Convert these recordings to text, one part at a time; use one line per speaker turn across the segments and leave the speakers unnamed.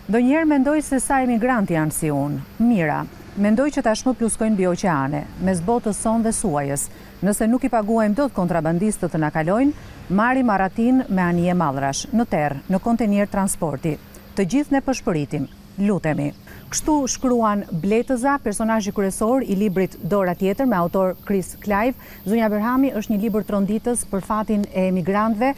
Ndonjëherë mendoj se sa emigrantë janë si unë. Mira, mendoj që tashmë pluskojnë mbi oqeane, mes botës sonë dhe suajës. Nëse nuk i paguajmë dot kontrabandistët të na kalojnë, marrim aratin me anije mallrash, në terr, në kontenier transporti. Të gjithë ne pëshpëritim, lutemi. Kështu shkruan Bletëza, personazhi kryesor i librit Dora tjetër me autor Chris Clive. Zonja Berhami është një libër tronditës për fatin e emigrantëve,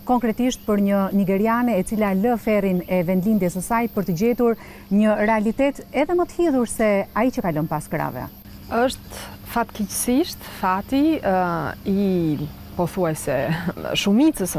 konkretisht për një nigeriane e cila lë ferrin e vendlindjes së saj për të gjetur një realitet edhe më të hidhur se ai që ka lënë pas krave.
Është fatkeqësisht fati i pothuajse shumicës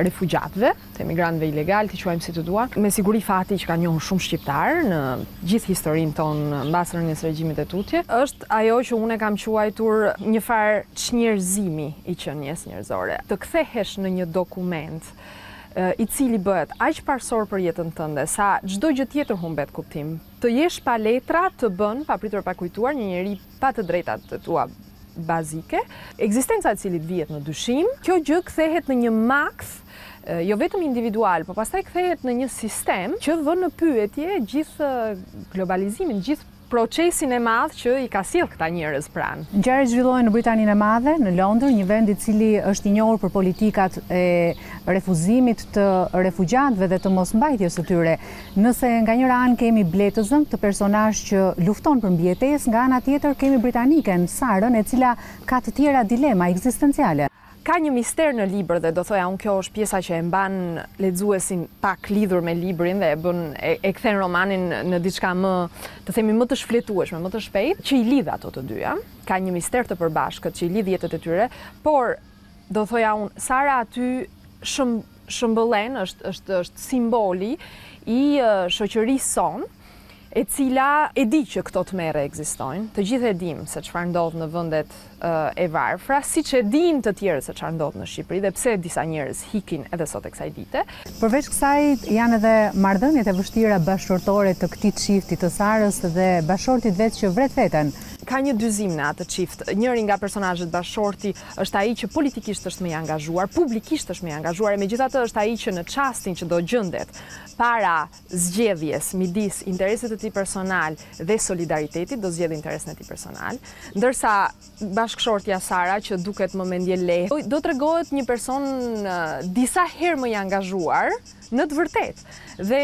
refugjatëve, të emigrantëve ilegal, të quajmë si të dua, me siguri fati që ka njohur shumë shqiptar në gjithë historinë tonë mbas rënies regjimit e tutje, është ajo që unë kam quajtur një farë çnjerëzimi i qenies njerëzore. Të kthehesh në një dokument i cili bëhet aq parsor për jetën tënde sa çdo gjë tjetër humbet kuptim. Të jesh pa letra të bën, pa pritur pa kujtuar, një njeri pa të drejtat të tua bazike, ekzistenca e cilit vihet në dyshim, kjo gjë kthehet në një maks, jo vetëm individual, por pastaj kthehet në një sistem që vën në pyetje gjithë globalizimin, gjithë procesin e madh që i ka sjell këta njerëz pranë.
Ngjarjet zhvillohen në Britaninë e Madhe, në Londër, një vend i cili është i njohur për politikat e refuzimit të refugjatëve dhe të mosmbajtjes së tyre. Nëse nga njëra anë kemi Bletëzën, këtë personazh që lufton për mbijetesë, nga ana tjetër kemi Britaniken, Sarën, e cila ka të tjera dilema ekzistenciale.
Ka një mister në libër dhe do thoja unë kjo është pjesa që e mban lexuesin pak lidhur me librin dhe e kthen romanin në diçka më, të themi, më të shfletueshme, më të shpejt, që i lidh ato të dyja. Ka një mister të përbashkët që i lidh jetët e tyre, por do thoja unë Sara aty shëmbëllen, është simboli i shoqërisë sonë, e cila e di që këto tmerre ekzistojnë. Të gjithë e dim se çfarë ndodh në vendet e varfra, siç e din të tjerë se çfarë ndodh në Shqipëri dhe pse disa njerëz hikin edhe sot e kësaj dite.
Përveç kësaj janë edhe marrëdhëniet e vështira bashkëshortore të këtij çifti të Sarës dhe bashkëshortit vetë që vret veten.
Ka një dyzim në atë çift. Njëri nga personazhet bashkëshorti është ai që politikisht është më i angazhuar, publikisht është më i angazhuar, e megjithatë është ai që në çastin që do gjendet para zgjedhjes midis interesit të tij personal dhe solidaritetit, do zgjedhë interesin e tij personal, ndërsa bashkëshortja Sara, që duket më mendje lehtë, do tregohet një person disa herë më i angazhuar në të vërtetë. Dhe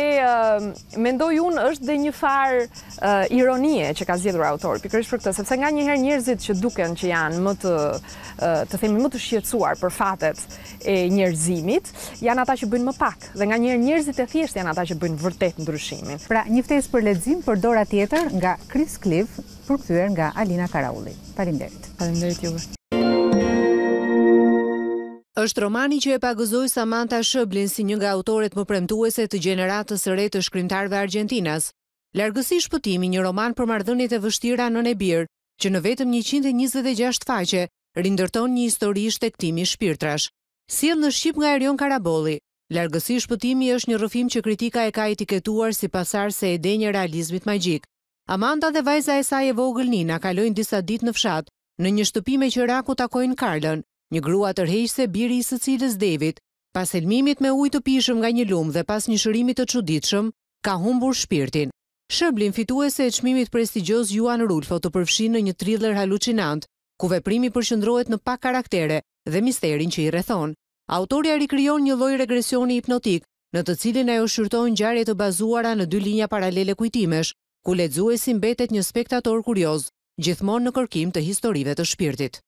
mendoj unë është dhe një farë ironie që ka zgjedhur autori pikërisht për këtë, sepse nganjëherë njerëzit që duken që janë më të themi më të shqetësuar për fatet e njerëzimit, janë ata që bëjnë më pak, dhe nganjëherë njerëzit e thjeshtë janë ata që bëjnë vërtet ndryshimin.
Pra, një ftesë për lexim për Dora tjetër nga Chris Clive, përkthyer nga Alina Karaulli. Faleminderit.
Faleminderit juve.
Është romani që e pagëzoi Samantha Schöblin si një nga autoret më premtuese të gjeneratës së re të shkrimtarëve argjentinas. Largësi shpëtimi, një roman për marrëdhëniet e vështira nën e bir, që në vetëm 126 faqe rindërton një histori shtegtimi shpirtrash. Sjell në shqip nga Erion Karabolli. Largësi shpëtimi është një rrëfim që kritika e ka etiketuar si pasardhëse e denjë realizmit magjik. Amanda dhe vajza e saj e vogël Nina kalojnë disa ditë në fshat, në një shtëpi me qiraku takojnë Karlën, një grua tërheqëse biri i së cilës David, pas helmimit me ujë të pishëm nga një lumë dhe pas një shërimi të çuditshëm, ka humbur shpirtin. Schöblin, fituese e çmimit prestigjioz Johan Rulfo, të përfshin në një thriller halucinant, ku veprimi përqendrohet në pak karaktere dhe misterin që i rrethon. Autoria rikrijon një lloj regresioni hipnotik, në të cilin ajo shqyrton ngjarje të bazuara në dy linja paralele kujtimesh, ku lexuesi mbetet një spektator kurioz, gjithmonë në kërkim të historive të shpirtit.